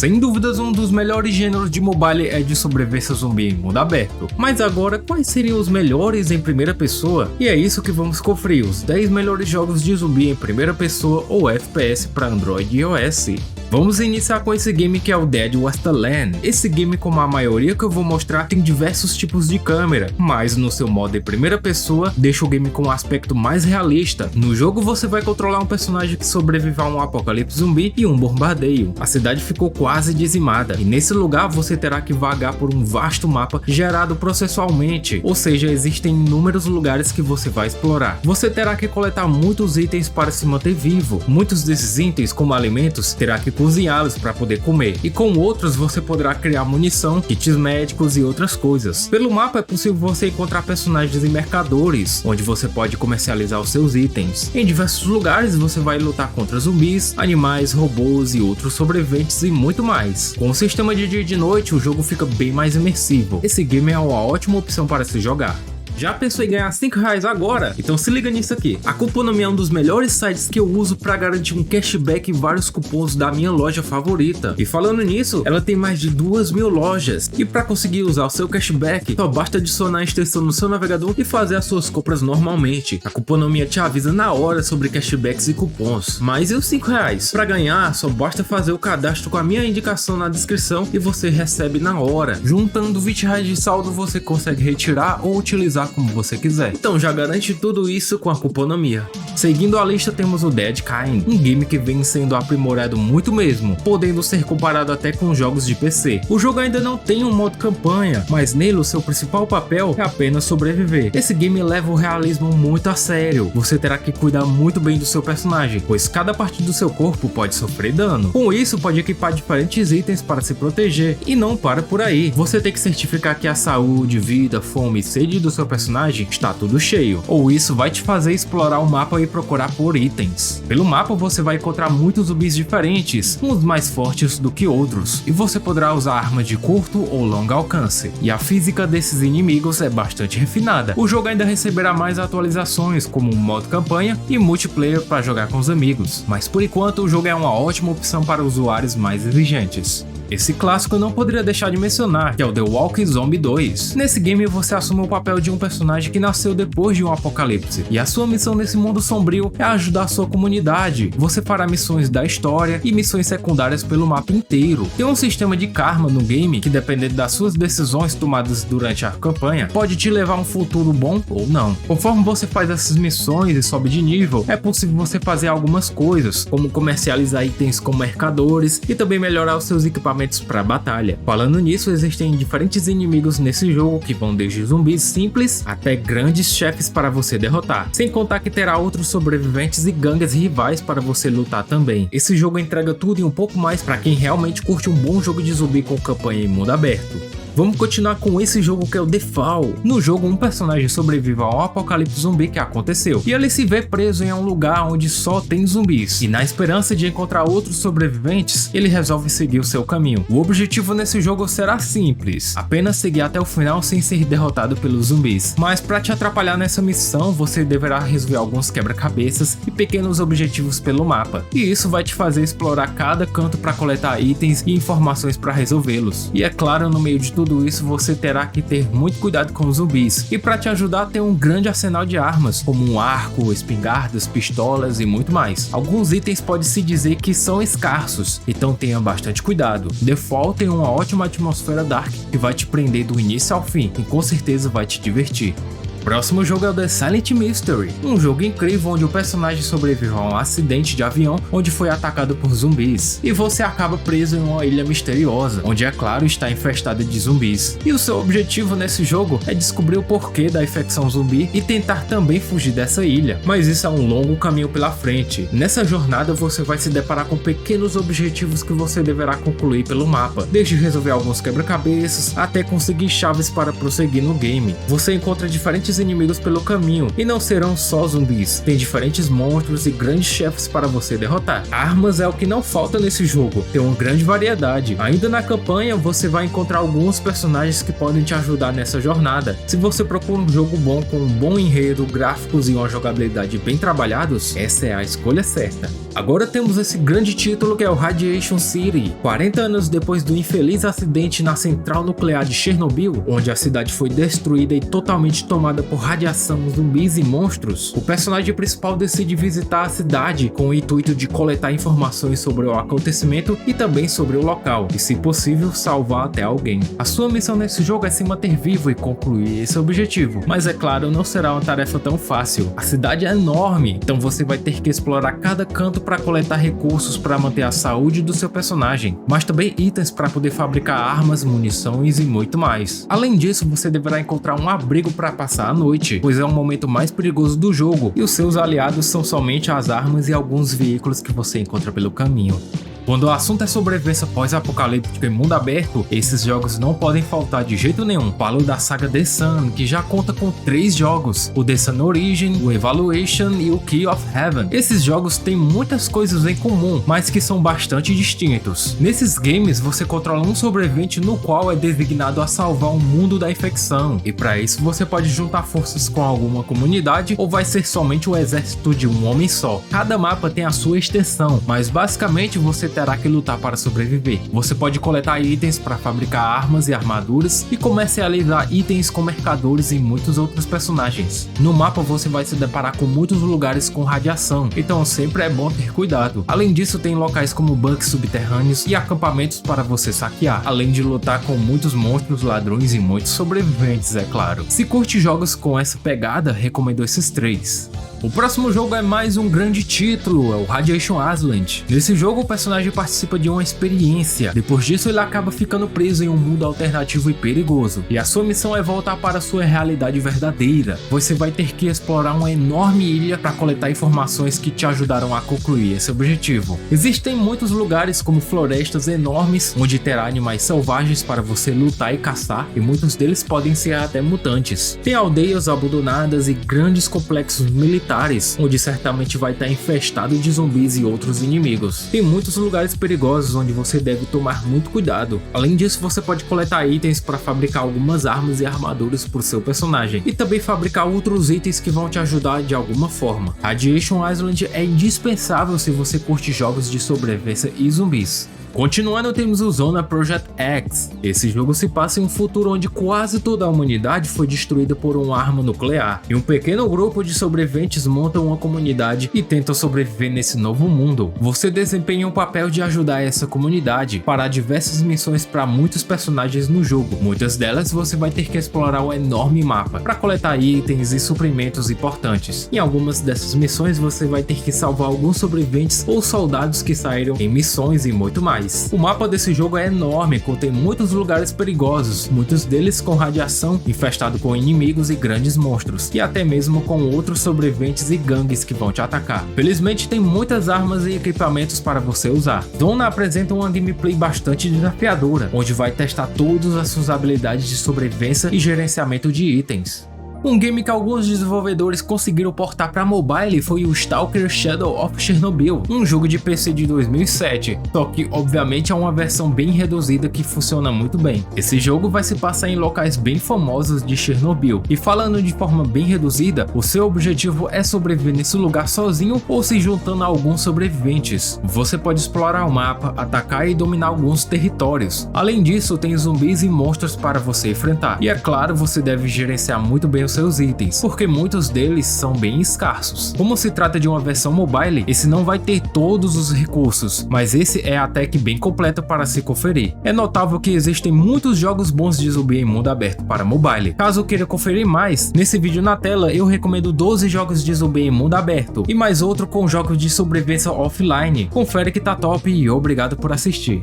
Sem dúvidas, um dos melhores gêneros de mobile é de sobrevivência zumbi em mundo aberto. Mas agora, quais seriam os melhores em primeira pessoa? E é isso que vamos conferir, os 10 melhores jogos de zumbi em primeira pessoa ou FPS para Android e iOS. Vamos iniciar com esse game que é o Dead Wasteland. Esse game, como a maioria que eu vou mostrar, tem diversos tipos de câmera, mas no seu modo em primeira pessoa, deixa o game com um aspecto mais realista. No jogo você vai controlar um personagem que sobrevive a um apocalipse zumbi e um bombardeio. A cidade ficou quase dizimada, e nesse lugar você terá que vagar por um vasto mapa gerado processualmente, ou seja, existem inúmeros lugares que você vai explorar. Você terá que coletar muitos itens para se manter vivo. Muitos desses itens, como alimentos, terá que cozinhá-los para poder comer, e com outros você poderá criar munição, kits médicos e outras coisas. Pelo mapa é possível você encontrar personagens e mercadores, onde você pode comercializar os seus itens. Em diversos lugares você vai lutar contra zumbis, animais, robôs e outros sobreviventes e muito mais. Com o sistema de dia e de noite, o jogo fica bem mais imersivo. Esse game é uma ótima opção para se jogar. Já pensou em ganhar R$5 agora? Então se liga nisso aqui. A Cuponomi é um dos melhores sites que eu uso para garantir um cashback e vários cupons da minha loja favorita. E falando nisso, ela tem mais de 2.000 lojas. E para conseguir usar o seu cashback, só basta adicionar a extensão no seu navegador e fazer as suas compras normalmente. A Cuponomi te avisa na hora sobre cashbacks e cupons. Mas e os R$5? Para ganhar, só basta fazer o cadastro com a minha indicação na descrição e você recebe na hora. Juntando R$20 de saldo, você consegue retirar ou utilizar como você quiser. Então já garante tudo isso com a Cuponomi. Seguindo a lista temos o Dead Kind, um game que vem sendo aprimorado muito mesmo, podendo ser comparado até com jogos de PC. O jogo ainda não tem um modo campanha, mas nele o seu principal papel é apenas sobreviver. Esse game leva o realismo muito a sério, você terá que cuidar muito bem do seu personagem, pois cada parte do seu corpo pode sofrer dano. Com isso pode equipar diferentes itens para se proteger, e não para por aí, você tem que certificar que a saúde, vida, fome e sede do seu personagem está tudo cheio, ou isso vai te fazer explorar o mapa e procurar por itens. Pelo mapa você vai encontrar muitos zumbis diferentes, uns mais fortes do que outros, e você poderá usar armas de curto ou longo alcance, e a física desses inimigos é bastante refinada. O jogo ainda receberá mais atualizações, como um modo campanha e multiplayer para jogar com os amigos, mas por enquanto o jogo é uma ótima opção para usuários mais exigentes. Esse clássico eu não poderia deixar de mencionar, que é o The Walking Zombie 2. Nesse game você assume o papel de um personagem que nasceu depois de um apocalipse, e a sua missão nesse mundo sombrio é ajudar a sua comunidade. Você fará missões da história e missões secundárias pelo mapa inteiro. Tem um sistema de karma no game que, dependendo das suas decisões tomadas durante a campanha, pode te levar a um futuro bom ou não. Conforme você faz essas missões e sobe de nível, é possível você fazer algumas coisas, como comercializar itens com mercadores e também melhorar os seus equipamentos para batalha. Falando nisso, existem diferentes inimigos nesse jogo que vão desde zumbis simples até grandes chefes para você derrotar, sem contar que terá outros sobreviventes e gangues rivais para você lutar também. Esse jogo entrega tudo e um pouco mais para quem realmente curte um bom jogo de zumbi com campanha em mundo aberto. Vamos continuar com esse jogo que é o The Fall. No jogo, um personagem sobrevive ao apocalipse zumbi que aconteceu, e ele se vê preso em um lugar onde só tem zumbis, e na esperança de encontrar outros sobreviventes, ele resolve seguir o seu caminho. O objetivo nesse jogo será simples, apenas seguir até o final sem ser derrotado pelos zumbis, mas para te atrapalhar nessa missão, você deverá resolver alguns quebra-cabeças e pequenos objetivos pelo mapa, e isso vai te fazer explorar cada canto para coletar itens e informações para resolvê-los. E é claro, no meio de tudo isso você terá que ter muito cuidado com os zumbis, e para te ajudar tem um grande arsenal de armas, como um arco, espingardas, pistolas e muito mais. Alguns itens pode-se dizer que são escassos, então tenha bastante cuidado. The Fall tem uma ótima atmosfera dark que vai te prender do início ao fim e com certeza vai te divertir. Próximo jogo é o The Silent Mystery, um jogo incrível onde o personagem sobrevive a um acidente de avião onde foi atacado por zumbis, e você acaba preso em uma ilha misteriosa, onde é claro está infestada de zumbis, e o seu objetivo nesse jogo é descobrir o porquê da infecção zumbi e tentar também fugir dessa ilha, mas isso é um longo caminho pela frente. Nessa jornada você vai se deparar com pequenos objetivos que você deverá concluir pelo mapa, desde resolver alguns quebra-cabeças até conseguir chaves para prosseguir no game. Você encontra diferentes diferentes inimigos pelo caminho, e não serão só zumbis, tem diferentes monstros e grandes chefes para você derrotar. Armas é o que não falta nesse jogo, tem uma grande variedade. Ainda na campanha você vai encontrar alguns personagens que podem te ajudar nessa jornada. Se você procura um jogo bom com um bom enredo, gráficos e uma jogabilidade bem trabalhados, essa é a escolha certa. Agora temos esse grande título que é o Radiation City. 40 anos depois do infeliz acidente na central nuclear de Chernobyl, onde a cidade foi destruída e totalmente tomada por radiação, zumbis e monstros, o personagem principal decide visitar a cidade com o intuito de coletar informações sobre o acontecimento e também sobre o local, e se possível salvar até alguém. A sua missão nesse jogo é se manter vivo e concluir esse objetivo, mas é claro, não será uma tarefa tão fácil. A cidade é enorme, então você vai ter que explorar cada canto para coletar recursos para manter a saúde do seu personagem, mas também itens para poder fabricar armas, munições e muito mais. Além disso, você deverá encontrar um abrigo para passar a noite, pois é o momento mais perigoso do jogo e os seus aliados são somente as armas e alguns veículos que você encontra pelo caminho. Quando o assunto é sobrevivência pós-apocalíptica em mundo aberto, esses jogos não podem faltar de jeito nenhum. Falo da saga The Sun, que já conta com 3 jogos, o The Sun Origin, o Evaluation e o Key of Heaven. Esses jogos têm muitas coisas em comum, mas que são bastante distintos. Nesses games você controla um sobrevivente no qual é designado a salvar o mundo da infecção, e para isso você pode juntar forças com alguma comunidade ou vai ser somente o exército de um homem só. Cada mapa tem a sua extensão, mas basicamente você terá que lutar para sobreviver. Você pode coletar itens para fabricar armas e armaduras e comercializar itens com mercadores e muitos outros personagens. No mapa você vai se deparar com muitos lugares com radiação, então sempre é bom ter cuidado. Além disso, tem locais como bunkers subterrâneos e acampamentos para você saquear, além de lutar com muitos monstros, ladrões e muitos sobreviventes, é claro. Se curte jogos com essa pegada, recomendo esses 3. O próximo jogo é mais um grande título, é o Radiation Island. Nesse jogo o personagem participa de uma experiência, depois disso ele acaba ficando preso em um mundo alternativo e perigoso, e a sua missão é voltar para a sua realidade verdadeira. Você vai ter que explorar uma enorme ilha para coletar informações que te ajudarão a concluir esse objetivo. Existem muitos lugares como florestas enormes, onde terá animais selvagens para você lutar e caçar, e muitos deles podem ser até mutantes. Tem aldeias abandonadas e grandes complexos militares, onde certamente vai estar infestado de zumbis e outros inimigos. Tem muitos lugares perigosos onde você deve tomar muito cuidado. Além disso, você pode coletar itens para fabricar algumas armas e armaduras para o seu personagem, e também fabricar outros itens que vão te ajudar de alguma forma. Radiation Island é indispensável se você curte jogos de sobrevivência e zumbis. Continuando, temos o Zona Project X. Esse jogo se passa em um futuro onde quase toda a humanidade foi destruída por uma arma nuclear, e um pequeno grupo de sobreviventes montam uma comunidade e tentam sobreviver nesse novo mundo. Você desempenha o papel de ajudar essa comunidade, fará diversas missões para muitos personagens no jogo. Muitas delas você vai ter que explorar um enorme mapa para coletar itens e suprimentos importantes. Em algumas dessas missões você vai ter que salvar alguns sobreviventes ou soldados que saíram em missões e muito mais. O mapa desse jogo é enorme, contém muitos lugares perigosos, muitos deles com radiação, infestado com inimigos e grandes monstros, e até mesmo com outros sobreviventes e gangues que vão te atacar. Felizmente tem muitas armas e equipamentos para você usar. Zona apresenta uma gameplay bastante desafiadora, onde vai testar todas as suas habilidades de sobrevivência e gerenciamento de itens. Um game que alguns desenvolvedores conseguiram portar para mobile foi o Stalker Shadow of Chernobyl, um jogo de PC de 2007, só que obviamente é uma versão bem reduzida que funciona muito bem. Esse jogo vai se passar em locais bem famosos de Chernobyl, e falando de forma bem reduzida, o seu objetivo é sobreviver nesse lugar sozinho ou se juntando a alguns sobreviventes. Você pode explorar o mapa, atacar e dominar alguns territórios. Além disso, tem zumbis e monstros para você enfrentar, e é claro, você deve gerenciar muito bem seus itens, porque muitos deles são bem escassos. Como se trata de uma versão mobile, esse não vai ter todos os recursos, mas esse é até que bem completo para se conferir. É notável que existem muitos jogos bons de zumbi em mundo aberto para mobile. Caso queira conferir mais, nesse vídeo na tela eu recomendo 12 jogos de zumbi em mundo aberto e mais outro com jogos de sobrevivência offline. Confere que tá top e obrigado por assistir.